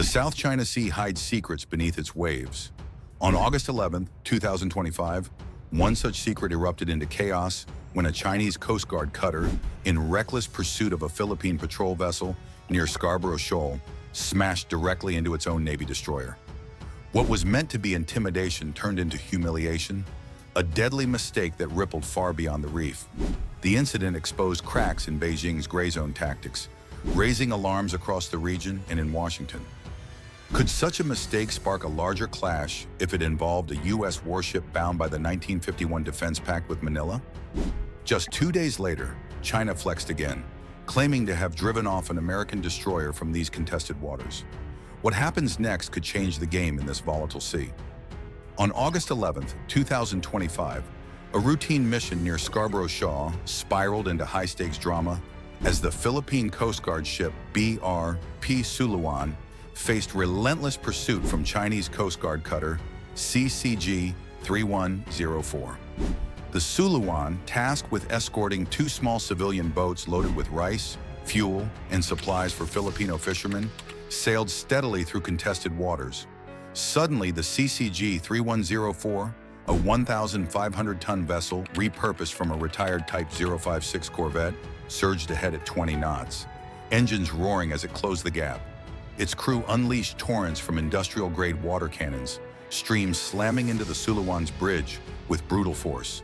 The South China Sea hides secrets beneath its waves. On August 11, 2025, one such secret erupted into chaos when a Chinese Coast Guard cutter, in reckless pursuit of a Philippine patrol vessel near Scarborough Shoal, smashed directly into its own Navy destroyer. What was meant to be intimidation turned into humiliation, a deadly mistake that rippled far beyond the reef. The incident exposed cracks in Beijing's gray zone tactics, raising alarms across the region and in Washington. Could such a mistake spark a larger clash if it involved a U.S. warship bound by the 1951 Defense Pact with Manila? Just 2 days later, China flexed again, claiming to have driven off an American destroyer from these contested waters. What happens next could change the game in this volatile sea. On August 11, 2025, a routine mission near Scarborough Shoal spiraled into high-stakes drama as the Philippine Coast Guard ship BRP Suluan faced relentless pursuit from Chinese Coast Guard cutter CCG 3104. The Suluan, tasked with escorting 2 small civilian boats loaded with rice, fuel, and supplies for Filipino fishermen, sailed steadily through contested waters. Suddenly, the CCG 3104, a 1,500-ton vessel repurposed from a retired Type 056 Corvette, surged ahead at 20 knots, engines roaring as it closed the gap. Its crew unleashed torrents from industrial-grade water cannons, streams slamming into the Suluan's bridge with brutal force.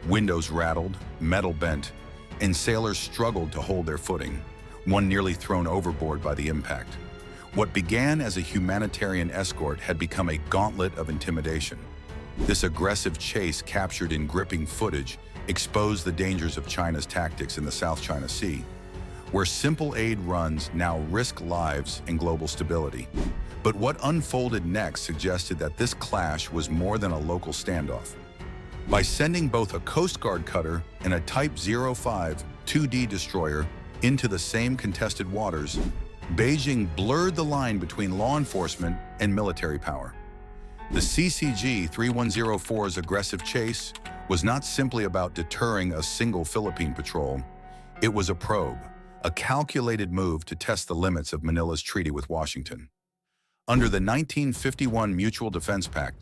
Windows rattled, metal bent, and sailors struggled to hold their footing, one nearly thrown overboard by the impact. What began as a humanitarian escort had become a gauntlet of intimidation. This aggressive chase, captured in gripping footage, exposed the dangers of China's tactics in the South China Sea, where simple aid runs now risk lives and global stability. But what unfolded next suggested that this clash was more than a local standoff. By sending both a Coast Guard cutter and a Type 05 2D destroyer into the same contested waters, Beijing blurred the line between law enforcement and military power. The CCG 3104's aggressive chase was not simply about deterring a single Philippine patrol. It was a probe, a calculated move to test the limits of Manila's treaty with Washington. Under the 1951 Mutual Defense Pact,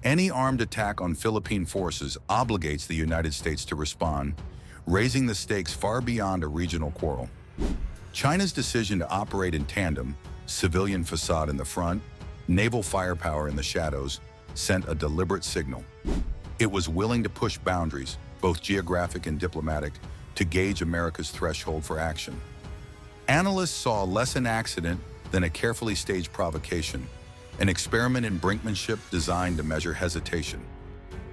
any armed attack on Philippine forces obligates the United States to respond, raising the stakes far beyond a regional quarrel. China's decision to operate in tandem, civilian facade in the front, naval firepower in the shadows, sent a deliberate signal. It was willing to push boundaries, both geographic and diplomatic, to gauge America's threshold for action. Analysts saw less an accident than a carefully staged provocation, an experiment in brinkmanship designed to measure hesitation.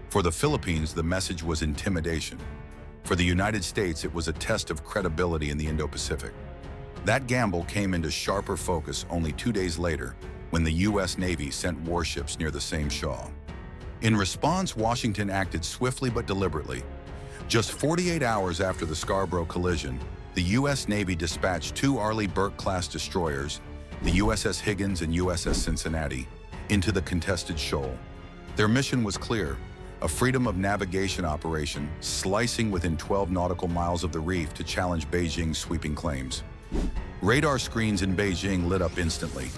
For the Philippines, the message was intimidation. For the United States, it was a test of credibility in the Indo-Pacific. That gamble came into sharper focus only 2 days later, when the U.S. Navy sent warships near the same shoal. In response, Washington acted swiftly but deliberately. Just 48 hours after the Scarborough collision, the U.S. Navy dispatched 2 Arleigh Burke-class destroyers, the USS Higgins and USS Cincinnati, into the contested shoal. Their mission was clear, a freedom of navigation operation slicing within 12 nautical miles of the reef to challenge Beijing's sweeping claims. Radar screens in Beijing lit up instantly.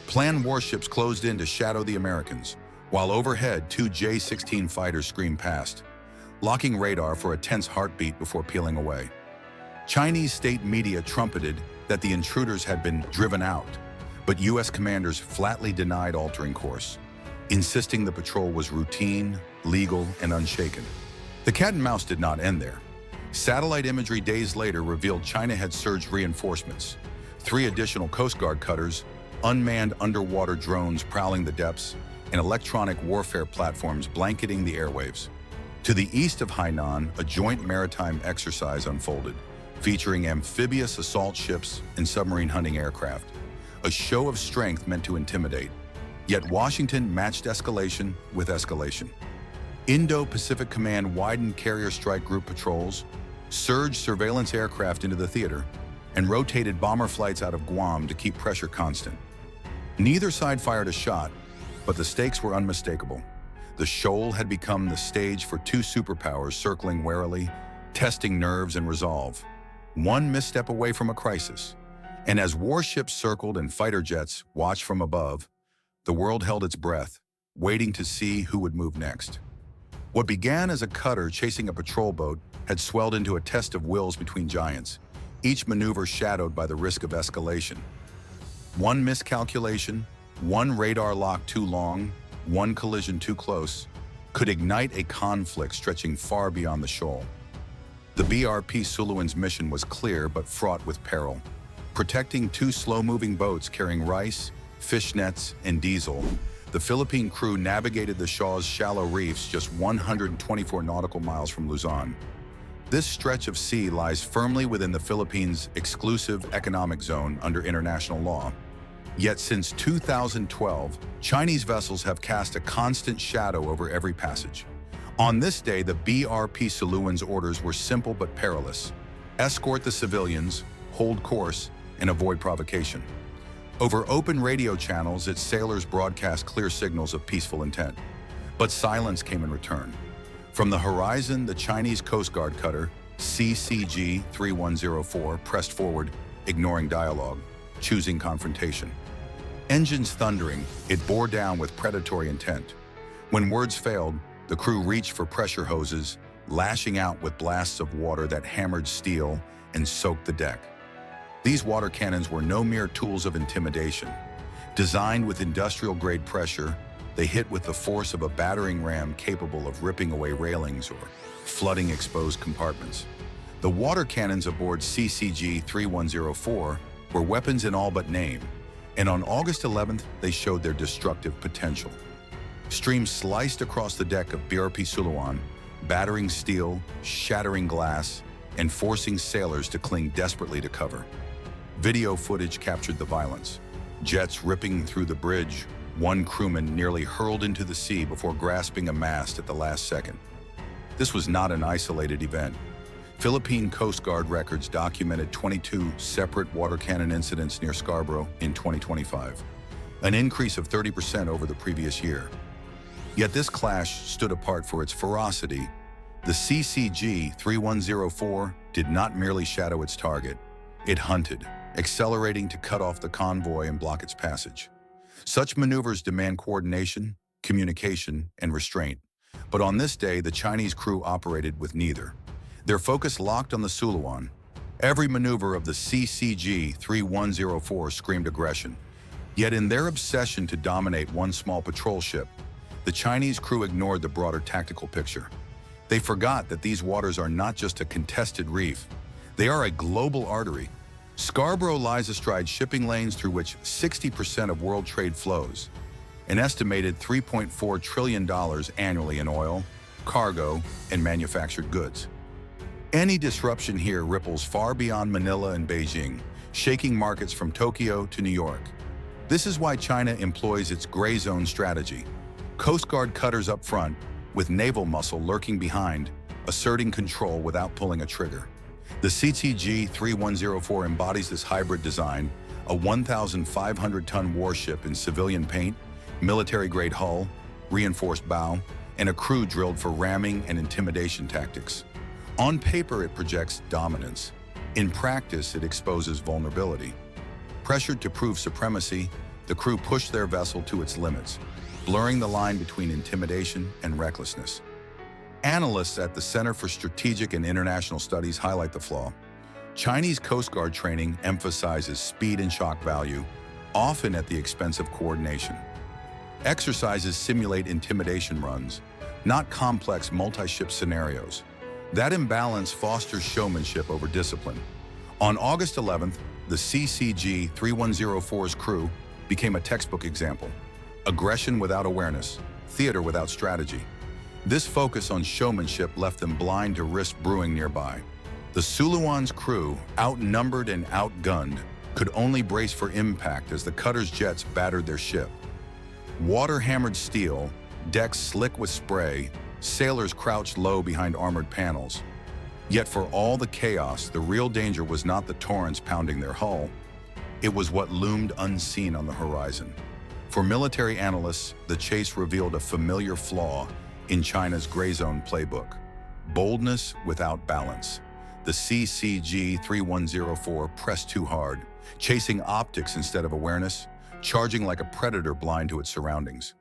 Planned warships closed in to shadow the Americans, while overhead 2 J-16 fighters screamed past, locking radar for a tense heartbeat before peeling away. Chinese state media trumpeted that the intruders had been driven out, but U.S. commanders flatly denied altering course, insisting the patrol was routine, legal, and unshaken. The cat and mouse did not end there. Satellite imagery days later revealed China had surged reinforcements, 3 additional Coast Guard cutters, unmanned underwater drones prowling the depths, and electronic warfare platforms blanketing the airwaves. To the east of Hainan, a joint maritime exercise unfolded, featuring amphibious assault ships and submarine hunting aircraft, a show of strength meant to intimidate. Yet Washington matched escalation with escalation. Indo-Pacific Command widened carrier strike group patrols, surged surveillance aircraft into the theater, and rotated bomber flights out of Guam to keep pressure constant. Neither side fired a shot, but the stakes were unmistakable. The shoal had become the stage for 2 superpowers circling warily, testing nerves and resolve. One misstep away from a crisis. And as warships circled and fighter jets watched from above, the world held its breath, waiting to see who would move next. What began as a cutter chasing a patrol boat had swelled into a test of wills between giants, each maneuver shadowed by the risk of escalation. One miscalculation, one radar lock too long, one collision too close, could ignite a conflict stretching far beyond the shoal. The BRP Suluan's mission was clear but fraught with peril. Protecting two slow-moving boats carrying rice, fish nets, and diesel, the Philippine crew navigated the Shaw's shallow reefs just 124 nautical miles from Luzon. This stretch of sea lies firmly within the Philippines' exclusive economic zone under international law. Yet since 2012, Chinese vessels have cast a constant shadow over every passage. On this day, the BRP Suluan's orders were simple but perilous: escort the civilians, hold course, and avoid provocation. Over open radio channels, its sailors broadcast clear signals of peaceful intent. But silence came in return. From the horizon, the Chinese Coast Guard cutter, CCG-3104, pressed forward, ignoring dialogue, choosing confrontation. Engines thundering, it bore down with predatory intent. When words failed, the crew reached for pressure hoses, lashing out with blasts of water that hammered steel and soaked the deck. These water cannons were no mere tools of intimidation. Designed with industrial-grade pressure, they hit with the force of a battering ram capable of ripping away railings or flooding exposed compartments. The water cannons aboard CCG-3104 were weapons in all but name, and on August 11th, they showed their destructive potential. Streams sliced across the deck of BRP Suluan, battering steel, shattering glass, and forcing sailors to cling desperately to cover. Video footage captured the violence. Jets ripping through the bridge, one crewman nearly hurled into the sea before grasping a mast at the last second. This was not an isolated event. Philippine Coast Guard records documented 22 separate water cannon incidents near Scarborough in 2025, an increase of 30% over the previous year. Yet this clash stood apart for its ferocity. The CCG-3104 did not merely shadow its target, it hunted, accelerating to cut off the convoy and block its passage. Such maneuvers demand coordination, communication, and restraint. But on this day, the Chinese crew operated with neither. Their focus locked on the Suluan. Every maneuver of the CCG-3104 screamed aggression. Yet in their obsession to dominate one small patrol ship, the Chinese crew ignored the broader tactical picture. They forgot that these waters are not just a contested reef. They are a global artery. Scarborough lies astride shipping lanes through which 60% of world trade flows, an estimated $3.4 trillion annually in oil, cargo, and manufactured goods. Any disruption here ripples far beyond Manila and Beijing, shaking markets from Tokyo to New York. This is why China employs its gray zone strategy. Coast Guard cutters up front, with naval muscle lurking behind, asserting control without pulling a trigger. The CCG-3104 embodies this hybrid design, a 1,500-ton warship in civilian paint, military-grade hull, reinforced bow, and a crew drilled for ramming and intimidation tactics. On paper, it projects dominance. In practice, it exposes vulnerability. Pressured to prove supremacy, the crew pushed their vessel to its limits, blurring the line between intimidation and recklessness. Analysts at the Center for Strategic and International Studies highlight the flaw. Chinese Coast Guard training emphasizes speed and shock value, often at the expense of coordination. Exercises simulate intimidation runs, not complex multi-ship scenarios. That imbalance fosters showmanship over discipline. On August 11th, the CCG-3104's crew became a textbook example. Aggression without awareness, theater without strategy. This focus on showmanship left them blind to risk brewing nearby. The Suluan's crew, outnumbered and outgunned, could only brace for impact as the cutter's jets battered their ship. Water-hammered steel, decks slick with spray, sailors crouched low behind armored panels. Yet for all the chaos, the real danger was not the torrents pounding their hull. It was what loomed unseen on the horizon. For military analysts, the chase revealed a familiar flaw in China's gray zone playbook: boldness without balance. The CCG-3104 pressed too hard, chasing optics instead of awareness, charging like a predator blind to its surroundings.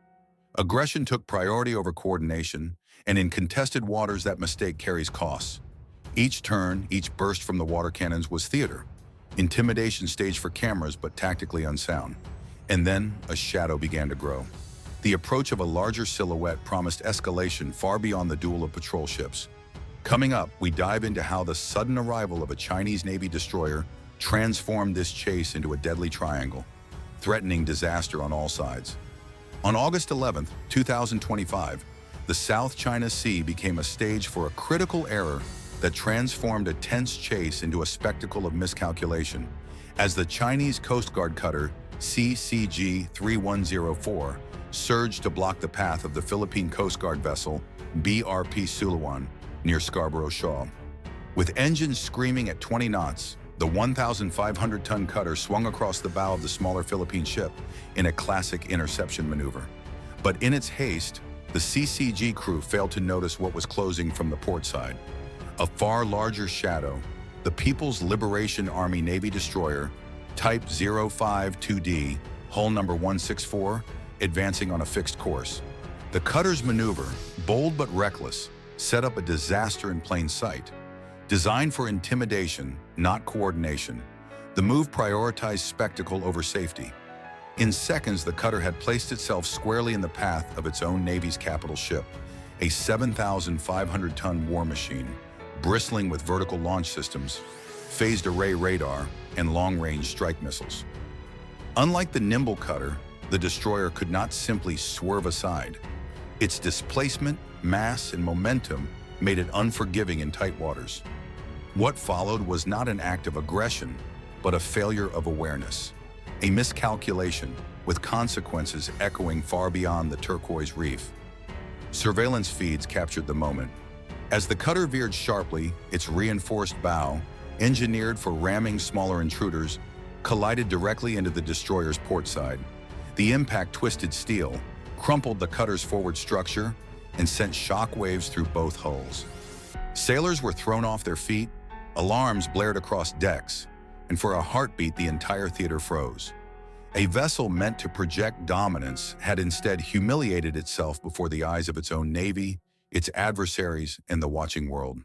Aggression took priority over coordination, and in contested waters that mistake carries costs. Each turn, each burst from the water cannons was theater. Intimidation staged for cameras but tactically unsound. And then a shadow began to grow. The approach of a larger silhouette promised escalation far beyond the duel of patrol ships. Coming up, we dive into how the sudden arrival of a Chinese Navy destroyer transformed this chase into a deadly triangle, threatening disaster on all sides. On August 11, 2025, the South China Sea became a stage for a critical error that transformed a tense chase into a spectacle of miscalculation, as the Chinese Coast Guard cutter CCG-3104 surged to block the path of the Philippine Coast Guard vessel BRP Suluan near Scarborough Shoal. With engines screaming at 20 knots, the 1,500-ton cutter swung across the bow of the smaller Philippine ship in a classic interception maneuver. But in its haste, the CCG crew failed to notice what was closing from the port side. A far larger shadow, the People's Liberation Army Navy destroyer, Type 052D, hull number 164, advancing on a fixed course. The cutter's maneuver, bold but reckless, set up a disaster in plain sight. Designed for intimidation, not coordination, the move prioritized spectacle over safety. In seconds, the cutter had placed itself squarely in the path of its own Navy's capital ship, a 7,500-ton war machine, bristling with vertical launch systems, phased array radar, and long-range strike missiles. Unlike the nimble cutter, the destroyer could not simply swerve aside. Its displacement, mass, and momentum made it unforgiving in tight waters. What followed was not an act of aggression, but a failure of awareness. A miscalculation, with consequences echoing far beyond the turquoise reef. Surveillance feeds captured the moment. As the cutter veered sharply, its reinforced bow, engineered for ramming smaller intruders, collided directly into the destroyer's port side. The impact twisted steel, crumpled the cutter's forward structure, and sent shock waves through both hulls. Sailors were thrown off their feet, alarms blared across decks, and for a heartbeat the entire theater froze. A vessel meant to project dominance had instead humiliated itself before the eyes of its own Navy, its adversaries, and the watching world.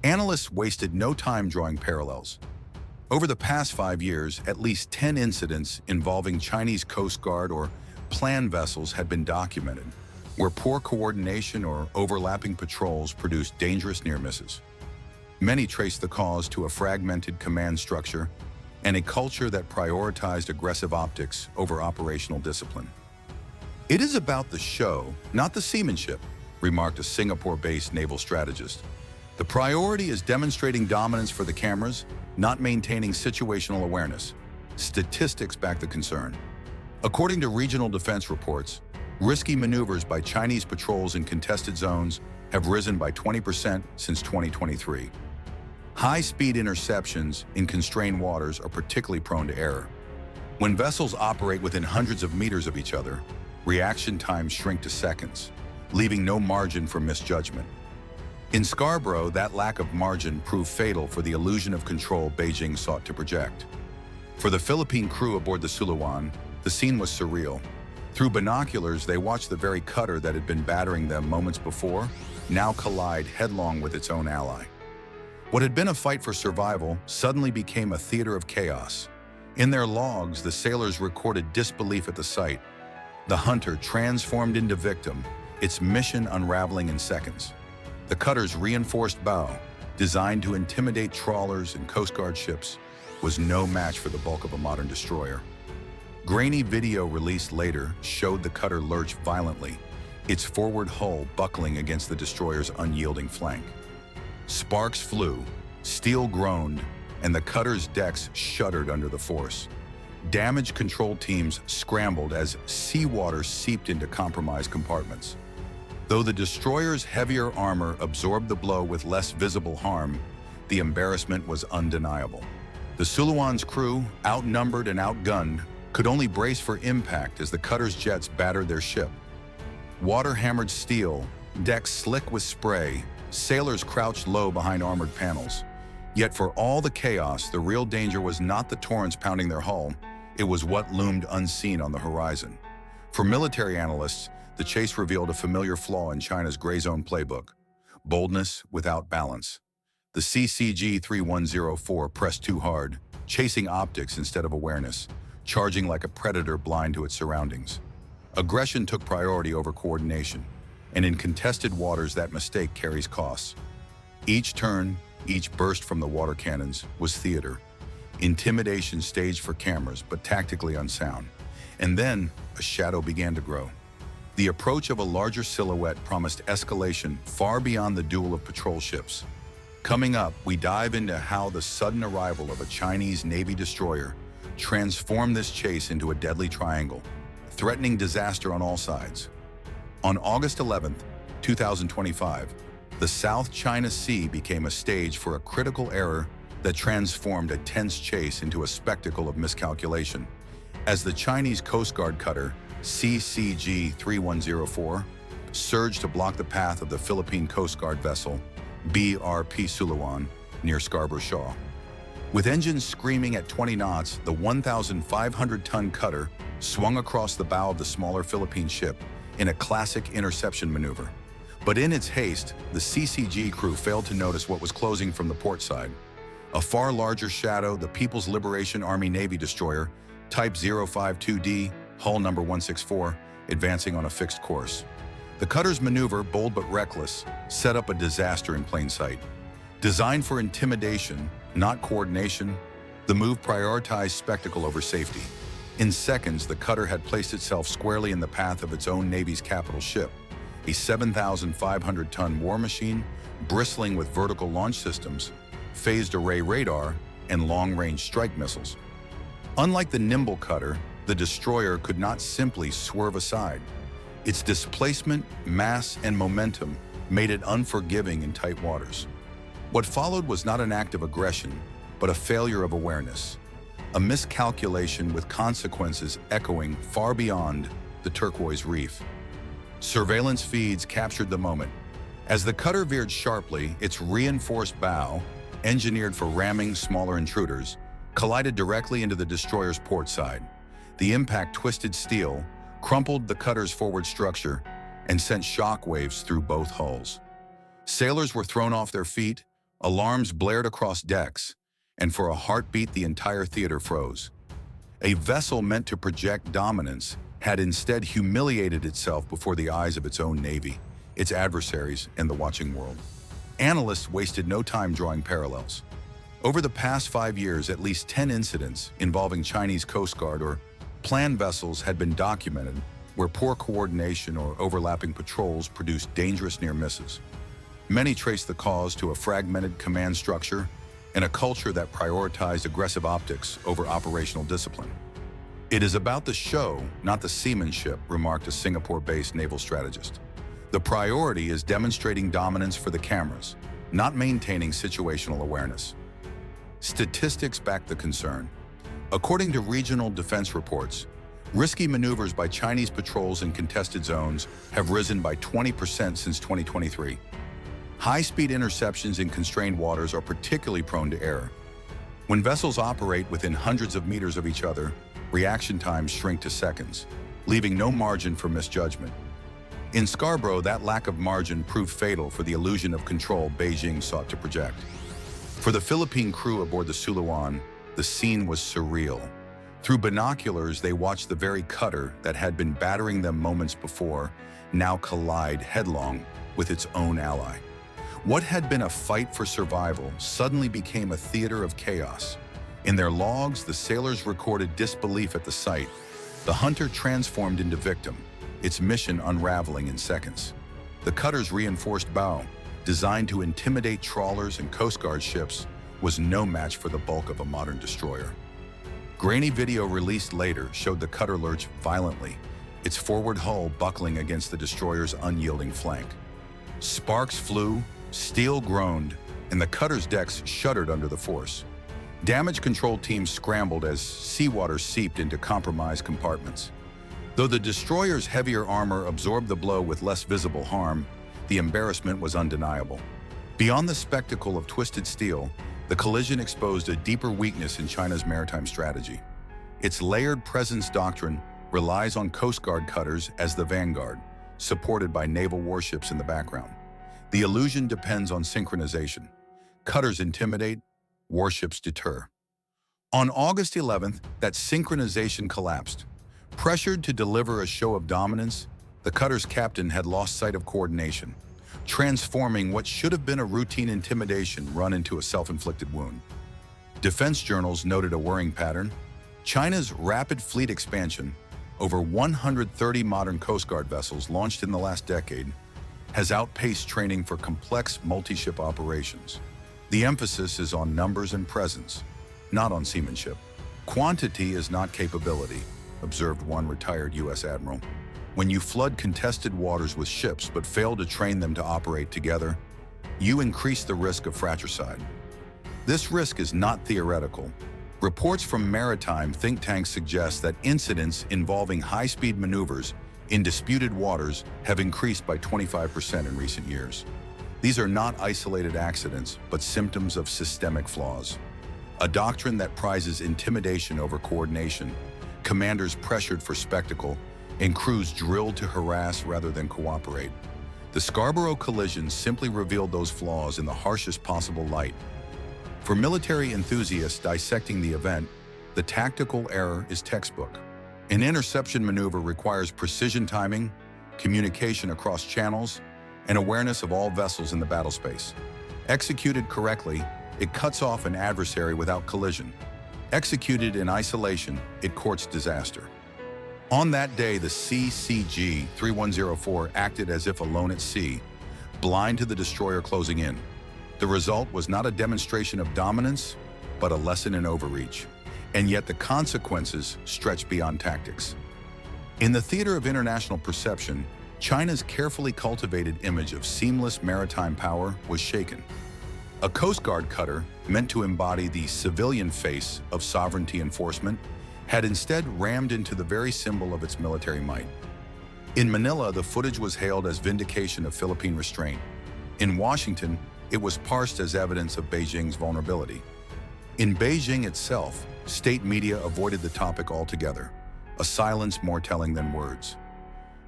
Analysts wasted no time drawing parallels. Over the past 5 years, at least 10 incidents involving Chinese Coast Guard or planned vessels had been documented, where poor coordination or overlapping patrols produced dangerous near misses. Many traced the cause to a fragmented command structure and a culture that prioritized aggressive optics over operational discipline. "It is about the show, not the seamanship," remarked a Singapore-based naval strategist. "The priority is demonstrating dominance for the cameras, not maintaining situational awareness." Statistics back the concern. According to regional defense reports, risky maneuvers by Chinese patrols in contested zones have risen by 20% since 2023. High-speed interceptions in constrained waters are particularly prone to error. When vessels operate within hundreds of meters of each other, reaction times shrink to seconds, leaving no margin for misjudgment. In Scarborough, that lack of margin proved fatal for the illusion of control Beijing sought to project. For the Philippine crew aboard the Suluan, the scene was surreal. Through binoculars, they watched the very cutter that had been battering them moments before now collide headlong with its own ally. What had been a fight for survival suddenly became a theater of chaos. In their logs, the sailors recorded disbelief at the sight. The hunter transformed into victim, its mission unraveling in seconds. The cutter's reinforced bow, designed to intimidate trawlers and Coast Guard ships, was no match for the bulk of a modern destroyer. Grainy video released later showed the cutter lurch violently, its forward hull buckling against the destroyer's unyielding flank. Sparks flew, steel groaned, and the cutter's decks shuddered under the force. Damage control teams scrambled as seawater seeped into compromised compartments. Though the destroyer's heavier armor absorbed the blow with less visible harm, the embarrassment was undeniable. The Suluan's crew, outnumbered and outgunned, could only brace for impact as the cutter's jets battered their ship. Water-hammered steel, decks slick with spray, sailors crouched low behind armored panels. Yet for all the chaos, the real danger was not the torrents pounding their hull, it was what loomed unseen on the horizon. For military analysts, the chase revealed a familiar flaw in China's gray zone playbook: boldness without balance. The CCG-3104 pressed too hard, chasing optics instead of awareness, charging like a predator blind to its surroundings. Aggression took priority over coordination, and in contested waters that mistake carries costs. Each turn, each burst from the water cannons was theater. Intimidation staged for cameras, but tactically unsound. And then, a shadow began to grow. The approach of a larger silhouette promised escalation far beyond the duel of patrol ships. Coming up, we dive into how the sudden arrival of a Chinese Navy destroyer transformed this chase into a deadly triangle, threatening disaster on all sides. On August 11th, 2025, the South China Sea became a stage for a critical error that transformed a tense chase into a spectacle of miscalculation. As the Chinese Coast Guard cutter CCG-3104 surged to block the path of the Philippine Coast Guard vessel BRP Suluan near Scarborough Shaw. With engines screaming at 20 knots, the 1,500-ton cutter swung across the bow of the smaller Philippine ship in a classic interception maneuver. But in its haste, the CCG crew failed to notice what was closing from the port side. A far larger shadow, the People's Liberation Army Navy destroyer, Type 052D, hull number 164, advancing on a fixed course. The cutter's maneuver, bold but reckless, set up a disaster in plain sight. Designed for intimidation, not coordination, the move prioritized spectacle over safety. In seconds, the cutter had placed itself squarely in the path of its own Navy's capital ship, a 7,500-ton war machine bristling with vertical launch systems, phased array radar, and long-range strike missiles. Unlike the nimble cutter, the destroyer could not simply swerve aside. Its displacement, mass, and momentum made it unforgiving in tight waters. What followed was not an act of aggression, but a failure of awareness, a miscalculation with consequences echoing far beyond the turquoise reef. Surveillance feeds captured the moment. As the cutter veered sharply, its reinforced bow, engineered for ramming smaller intruders, collided directly into the destroyer's port side. The impact twisted steel, crumpled the cutter's forward structure, and sent shockwaves through both hulls. Sailors were thrown off their feet, alarms blared across decks, and for a heartbeat the entire theater froze. A vessel meant to project dominance had instead humiliated itself before the eyes of its own Navy, its adversaries, and the watching world. Analysts wasted no time drawing parallels. Over the past 5 years, at least 10 incidents involving Chinese Coast Guard or planned vessels had been documented where poor coordination or overlapping patrols produced dangerous near misses. Many trace the cause to a fragmented command structure and a culture that prioritized aggressive optics over operational discipline. "It is about the show, not the seamanship," remarked a Singapore-based naval strategist. "The priority is demonstrating dominance for the cameras, not maintaining situational awareness." Statistics back the concern. According to regional defense reports, risky maneuvers by Chinese patrols in contested zones have risen by 20% since 2023. High-speed interceptions in constrained waters are particularly prone to error. When vessels operate within hundreds of meters of each other, reaction times shrink to seconds, leaving no margin for misjudgment. In Scarborough, that lack of margin proved fatal for the illusion of control Beijing sought to project. For the Philippine crew aboard the Suluan, the scene was surreal. Through binoculars, they watched the very cutter that had been battering them moments before now collide headlong with its own ally. What had been a fight for survival suddenly became a theater of chaos. In their logs, the sailors recorded disbelief at the sight. The hunter transformed into victim, its mission unraveling in seconds. The cutter's reinforced bow, designed to intimidate trawlers and Coast Guard ships, was no match for the bulk of a modern destroyer. Grainy video released later showed the cutter lurch violently, its forward hull buckling against the destroyer's unyielding flank. Sparks flew, steel groaned, and the cutter's decks shuddered under the force. Damage control teams scrambled as seawater seeped into compromised compartments. Though the destroyer's heavier armor absorbed the blow with less visible harm, the embarrassment was undeniable. Beyond the spectacle of twisted steel, The collision exposed a deeper weakness in China's maritime strategy. Its layered presence doctrine relies on Coast Guard cutters as the vanguard, supported by naval warships in the background. The illusion depends on synchronization. Cutters intimidate, warships deter. On August 11th, that synchronization collapsed. Pressured to deliver a show of dominance, the cutter's captain had lost sight of coordination, transforming what should have been a routine intimidation run into a self-inflicted wound. Defense journals noted a worrying pattern. China's rapid fleet expansion, over 130 modern Coast Guard vessels launched in the last decade, has outpaced training for complex multi-ship operations. The emphasis is on numbers and presence, not on seamanship. Quantity is not capability, observed one retired U.S. admiral. When you flood contested waters with ships but fail to train them to operate together, you increase the risk of fratricide. This risk is not theoretical. Reports from maritime think tanks suggest that incidents involving high-speed maneuvers in disputed waters have increased by 25% in recent years. These are not isolated accidents, but symptoms of systemic flaws. A doctrine that prizes intimidation over coordination, commanders pressured for spectacle, and crews drilled to harass rather than cooperate. The Scarborough collision simply revealed those flaws in the harshest possible light. For military enthusiasts dissecting the event, the tactical error is textbook. An interception maneuver requires precision timing, communication across channels, and awareness of all vessels in the battle space. Executed correctly, it cuts off an adversary without collision. Executed in isolation, it courts disaster. On that day, the CCG 3104 acted as if alone at sea, blind to the destroyer closing in. The result was not a demonstration of dominance, but a lesson in overreach. And yet the consequences stretch beyond tactics. In the theater of international perception, China's carefully cultivated image of seamless maritime power was shaken. A Coast Guard cutter, meant to embody the civilian face of sovereignty enforcement, had instead rammed into the very symbol of its military might. In Manila, the footage was hailed as vindication of Philippine restraint. In Washington, it was parsed as evidence of Beijing's vulnerability. In Beijing itself, state media avoided the topic altogether, a silence more telling than words.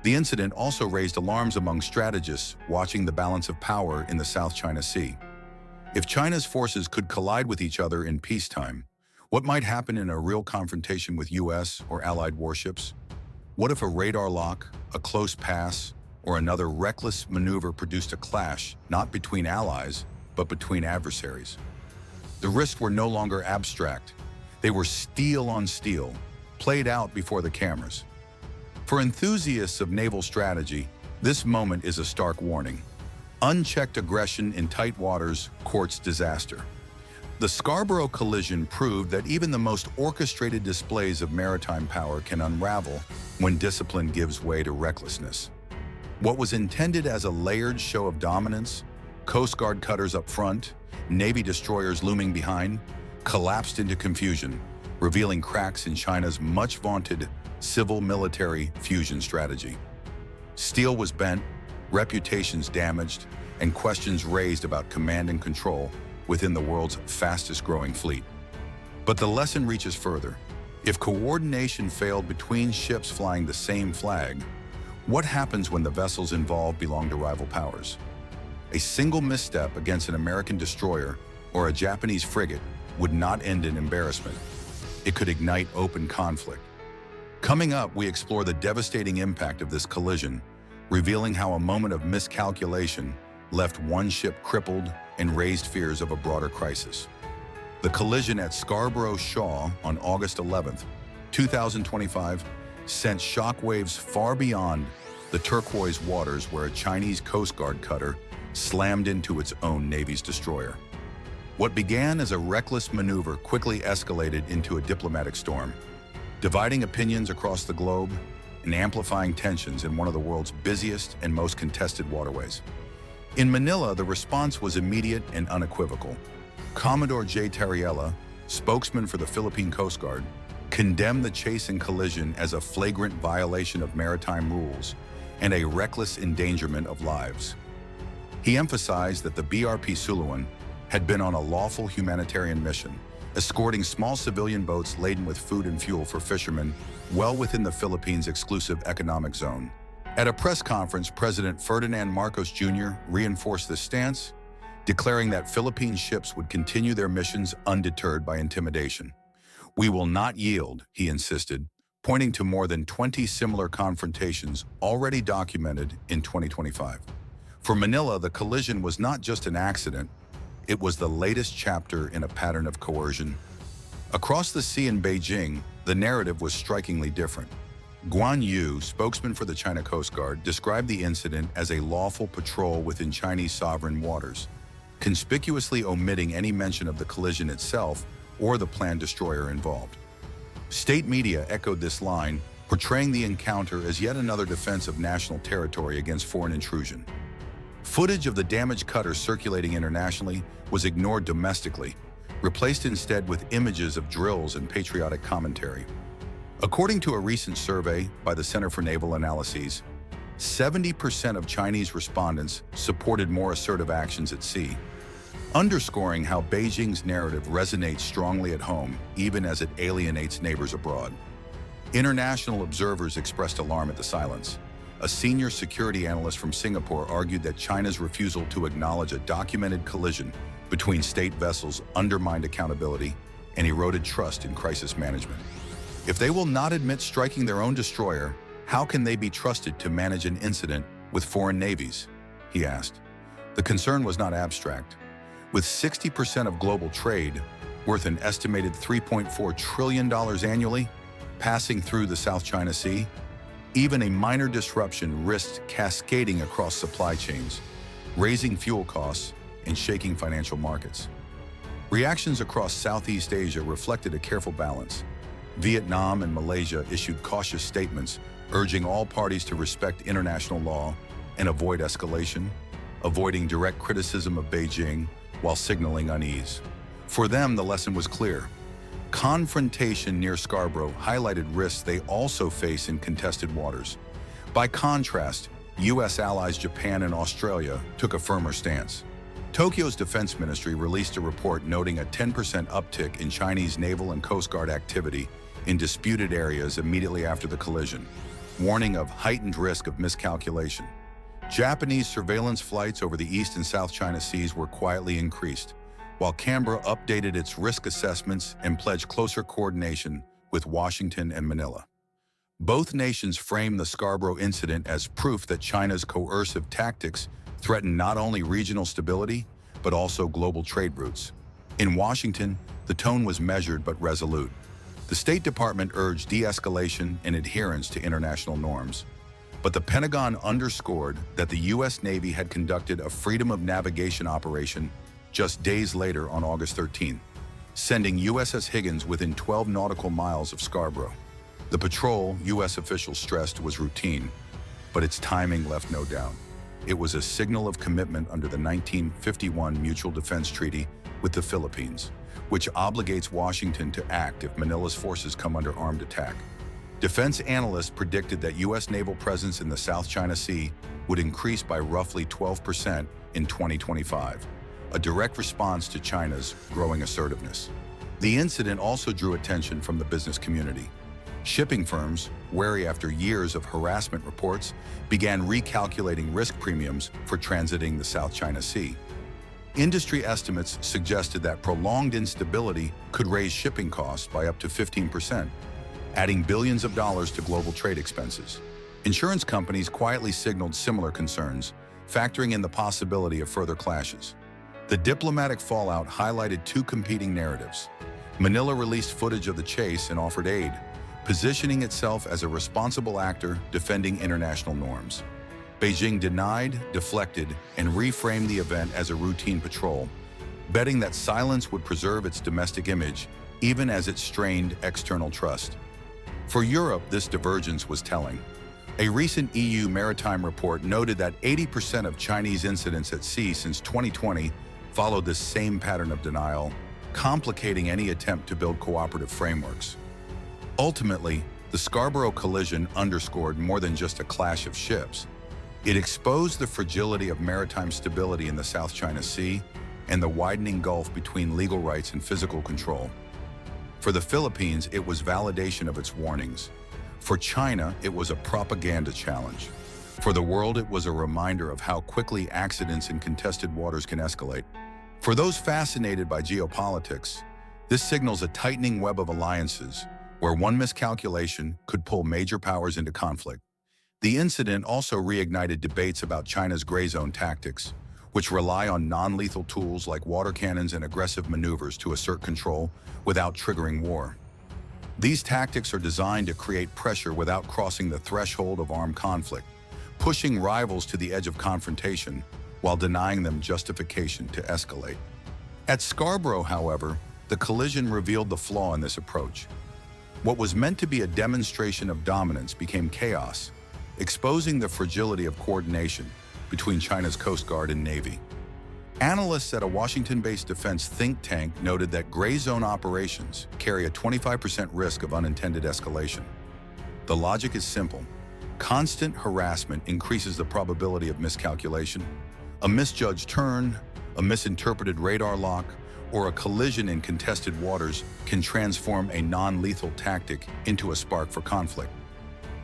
The incident also raised alarms among strategists watching the balance of power in the South China Sea. If China's forces could collide with each other in peacetime, what might happen in a real confrontation with U.S. or allied warships? What if a radar lock, a close pass, or another reckless maneuver produced a clash not between allies, but between adversaries? The risks were no longer abstract. They were steel on steel, played out before the cameras. For enthusiasts of naval strategy, this moment is a stark warning. Unchecked aggression in tight waters courts disaster. The Scarborough collision proved that even the most orchestrated displays of maritime power can unravel when discipline gives way to recklessness. What was intended as a layered show of dominance, Coast Guard cutters up front, Navy destroyers looming behind, collapsed into confusion, revealing cracks in China's much-vaunted civil-military fusion strategy. Steel was bent, reputations damaged, and questions raised about command and control within the world's fastest-growing fleet. But the lesson reaches further. If coordination failed between ships flying the same flag, what happens when the vessels involved belong to rival powers? A single misstep against an American destroyer or a Japanese frigate would not end in embarrassment. It could ignite open conflict. Coming up, we explore the devastating impact of this collision, revealing how a moment of miscalculation left one ship crippled and raised fears of a broader crisis. The collision at Scarborough Shaw on August 11th, 2025, sent shockwaves far beyond the turquoise waters where a Chinese Coast Guard cutter slammed into its own Navy's destroyer. What began as a reckless maneuver quickly escalated into a diplomatic storm, dividing opinions across the globe and amplifying tensions in one of the world's busiest and most contested waterways. In Manila, the response was immediate and unequivocal. Commodore J. Tariella, spokesman for the Philippine Coast Guard, condemned the chase and collision as a flagrant violation of maritime rules and a reckless endangerment of lives. He emphasized that the BRP Suluan, had been on a lawful humanitarian mission, escorting small civilian boats laden with food and fuel for fishermen well within the Philippines' exclusive economic zone. At a press conference, President Ferdinand Marcos Jr. reinforced this stance, declaring that Philippine ships would continue their missions undeterred by intimidation. "We will not yield," he insisted, pointing to more than 20 similar confrontations already documented in 2025. For Manila, the collision was not just an accident, it was the latest chapter in a pattern of coercion. Across the sea in Beijing, the narrative was strikingly different. Guan Yu, spokesman for the China Coast Guard, described the incident as a lawful patrol within Chinese sovereign waters, conspicuously omitting any mention of the collision itself or the planned destroyer involved. State media echoed this line, portraying the encounter as yet another defense of national territory against foreign intrusion. Footage of the damaged cutter circulating internationally was ignored domestically, replaced instead with images of drills and patriotic commentary. According to a recent survey by the Center for Naval Analyses, 70% of Chinese respondents supported more assertive actions at sea, underscoring how Beijing's narrative resonates strongly at home, even as it alienates neighbors abroad. International observers expressed alarm at the silence. A senior security analyst from Singapore argued that China's refusal to acknowledge a documented collision between state vessels undermined accountability and eroded trust in crisis management. If they will not admit striking their own destroyer, how can they be trusted to manage an incident with foreign navies? He asked. The concern was not abstract. With 60% of global trade, worth an estimated $3.4 trillion annually, passing through the South China Sea, even a minor disruption risked cascading across supply chains, raising fuel costs and shaking financial markets. Reactions across Southeast Asia reflected a careful balance. Vietnam and Malaysia issued cautious statements urging all parties to respect international law and avoid escalation, avoiding direct criticism of Beijing while signaling unease. For them, the lesson was clear. Confrontation near Scarborough highlighted risks they also face in contested waters. By contrast, U.S. allies Japan and Australia took a firmer stance. Tokyo's defense ministry released a report noting a 10% uptick in Chinese naval and Coast Guard activity in disputed areas immediately after the collision, warning of heightened risk of miscalculation. Japanese surveillance flights over the East and South China Seas were quietly increased, while Canberra updated its risk assessments and pledged closer coordination with Washington and Manila. Both nations framed the Scarborough incident as proof that China's coercive tactics threaten not only regional stability, but also global trade routes. In Washington, the tone was measured but resolute. The State Department urged de-escalation and adherence to international norms. But the Pentagon underscored that the U.S. Navy had conducted a freedom of navigation operation just days later on August 13, sending USS Higgins within 12 nautical miles of Scarborough. The patrol, U.S. officials stressed, was routine, but its timing left no doubt. It was a signal of commitment under the 1951 Mutual Defense Treaty with the Philippines, which obligates Washington to act if Manila's forces come under armed attack. Defense analysts predicted that U.S. naval presence in the South China Sea would increase by roughly 12% in 2025, a direct response to China's growing assertiveness. The incident also drew attention from the business community. Shipping firms, wary after years of harassment reports, began recalculating risk premiums for transiting the South China Sea. Industry estimates suggested that prolonged instability could raise shipping costs by up to 15%, adding billions of dollars to global trade expenses. Insurance companies quietly signaled similar concerns, factoring in the possibility of further clashes. The diplomatic fallout highlighted two competing narratives. Manila released footage of the chase and offered aid, positioning itself as a responsible actor defending international norms. Beijing denied, deflected, and reframed the event as a routine patrol, betting that silence would preserve its domestic image, even as it strained external trust. For Europe, this divergence was telling. A recent EU maritime report noted that 80% of Chinese incidents at sea since 2020 followed this same pattern of denial, complicating any attempt to build cooperative frameworks. Ultimately, the Scarborough collision underscored more than just a clash of ships. It exposed the fragility of maritime stability in the South China Sea and the widening gulf between legal rights and physical control. For the Philippines, it was validation of its warnings. For China, it was a propaganda challenge. For the world, it was a reminder of how quickly accidents in contested waters can escalate. For those fascinated by geopolitics, this signals a tightening web of alliances where one miscalculation could pull major powers into conflict. The incident also reignited debates about China's gray zone tactics, which rely on non-lethal tools like water cannons and aggressive maneuvers to assert control without triggering war. These tactics are designed to create pressure without crossing the threshold of armed conflict, pushing rivals to the edge of confrontation while denying them justification to escalate. At Scarborough, however, the collision revealed the flaw in this approach. What was meant to be a demonstration of dominance became chaos, exposing the fragility of coordination between China's Coast Guard and Navy. Analysts at a Washington-based defense think tank noted that gray zone operations carry a 25% risk of unintended escalation. The logic is simple. Constant harassment increases the probability of miscalculation. A misjudged turn, a misinterpreted radar lock, or a collision in contested waters can transform a non-lethal tactic into a spark for conflict.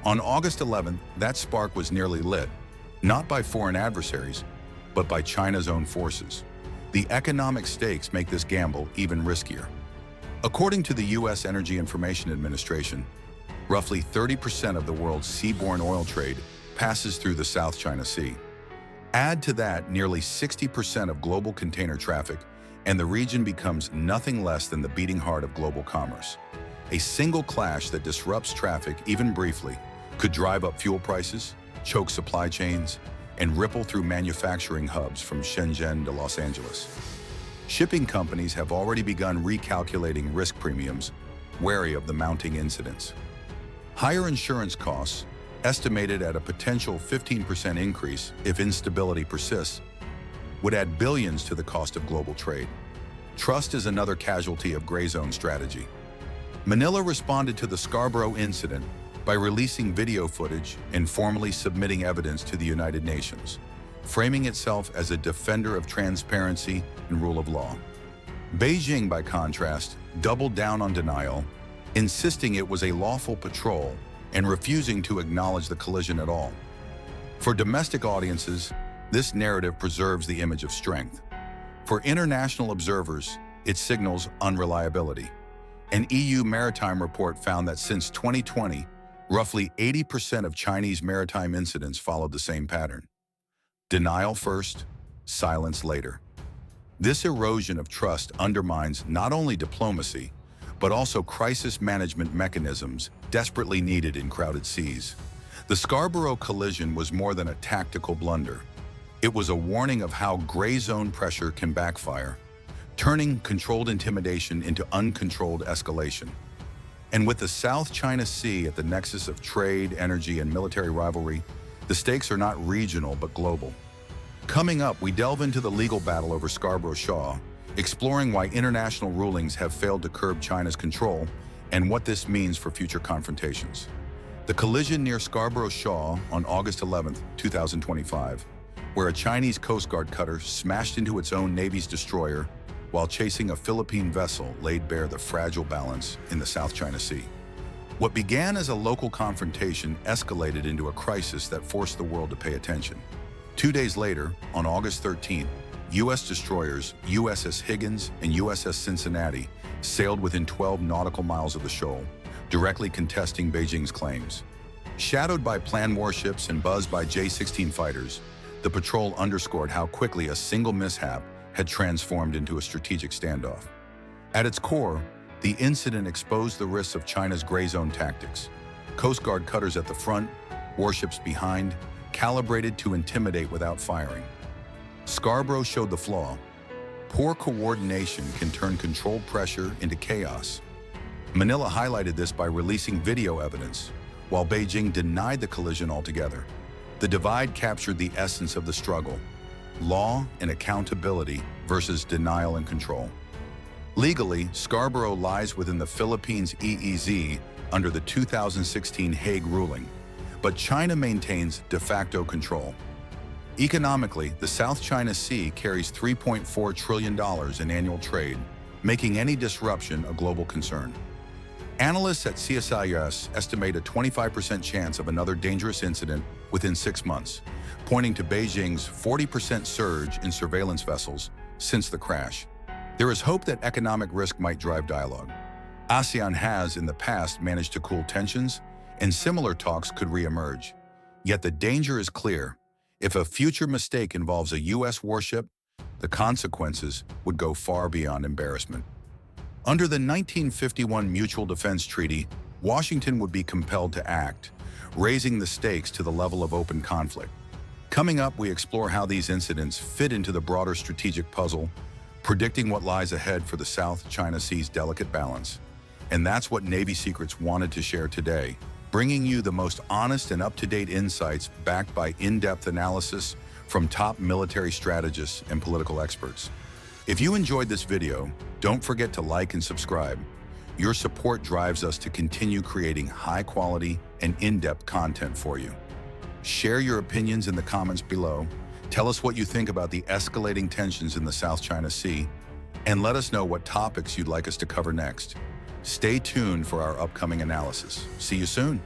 On August 11th, that spark was nearly lit, not by foreign adversaries, but by China's own forces. The economic stakes make this gamble even riskier. According to the U.S. Energy Information Administration, roughly 30% of the world's seaborne oil trade passes through the South China Sea. Add to that nearly 60% of global container traffic, and the region becomes nothing less than the beating heart of global commerce. A single clash that disrupts traffic, even briefly, could drive up fuel prices, choke supply chains, and ripple through manufacturing hubs from Shenzhen to Los Angeles. Shipping companies have already begun recalculating risk premiums, wary of the mounting incidents. Higher insurance costs, estimated at a potential 15% increase if instability persists, would add billions to the cost of global trade. Trust is another casualty of gray zone strategy. Manila responded to the Scarborough incident by releasing video footage and formally submitting evidence to the United Nations, framing itself as a defender of transparency and rule of law. Beijing, by contrast, doubled down on denial, insisting it was a lawful patrol and refusing to acknowledge the collision at all. For domestic audiences, this narrative preserves the image of strength. For international observers, it signals unreliability. An EU maritime report found that since 2020, roughly 80% of Chinese maritime incidents followed the same pattern. Denial first, silence later. This erosion of trust undermines not only diplomacy, but also crisis management mechanisms desperately needed in crowded seas. The Scarborough collision was more than a tactical blunder. It was a warning of how gray zone pressure can backfire, turning controlled intimidation into uncontrolled escalation. And with the South China Sea at the nexus of trade, energy, and military rivalry, the stakes are not regional but global. Coming up, we delve into the legal battle over Scarborough Shoal, exploring why international rulings have failed to curb China's control and what this means for future confrontations. The collision near Scarborough Shoal on August 11, 2025, where a Chinese Coast Guard cutter smashed into its own Navy's destroyer while chasing a Philippine vessel, laid bare the fragile balance in the South China Sea. What began as a local confrontation escalated into a crisis that forced the world to pay attention. 2 days later, on August 13th, U.S. destroyers USS Higgins and USS Cincinnati sailed within 12 nautical miles of the shoal, directly contesting Beijing's claims. Shadowed by planned warships and buzzed by J-16 fighters, the patrol underscored how quickly a single mishap had transformed into a strategic standoff. At its core, the incident exposed the risks of China's gray zone tactics. Coast Guard cutters at the front, warships behind, calibrated to intimidate without firing. Scarborough showed the flaw. Poor coordination can turn controlled pressure into chaos. Manila highlighted this by releasing video evidence, while Beijing denied the collision altogether. The divide captured the essence of the struggle: law and accountability versus denial and control. Legally, Scarborough lies within the Philippines' EEZ under the 2016 Hague ruling, but China maintains de facto control. Economically, the South China Sea carries $3.4 trillion in annual trade, making any disruption a global concern. Analysts at CSIS estimate a 25% chance of another dangerous incident within 6 months, pointing to Beijing's 40% surge in surveillance vessels since the crash. There is hope that economic risk might drive dialogue. ASEAN has, in the past, managed to cool tensions, and similar talks could re-emerge. Yet the danger is clear. If a future mistake involves a U.S. warship, the consequences would go far beyond embarrassment. Under the 1951 Mutual Defense Treaty, Washington would be compelled to act, raising the stakes to the level of open conflict. Coming up, we explore how these incidents fit into the broader strategic puzzle, predicting what lies ahead for the South China Sea's delicate balance. And that's what Navy Secrets wanted to share today, bringing you the most honest and up-to-date insights backed by in-depth analysis from top military strategists and political experts. If you enjoyed this video, don't forget to like and subscribe. Your support drives us to continue creating high-quality and in-depth content for you. Share your opinions in the comments below. Tell us what you think about the escalating tensions in the South China Sea, and let us know what topics you'd like us to cover next. Stay tuned for our upcoming analysis. See you soon.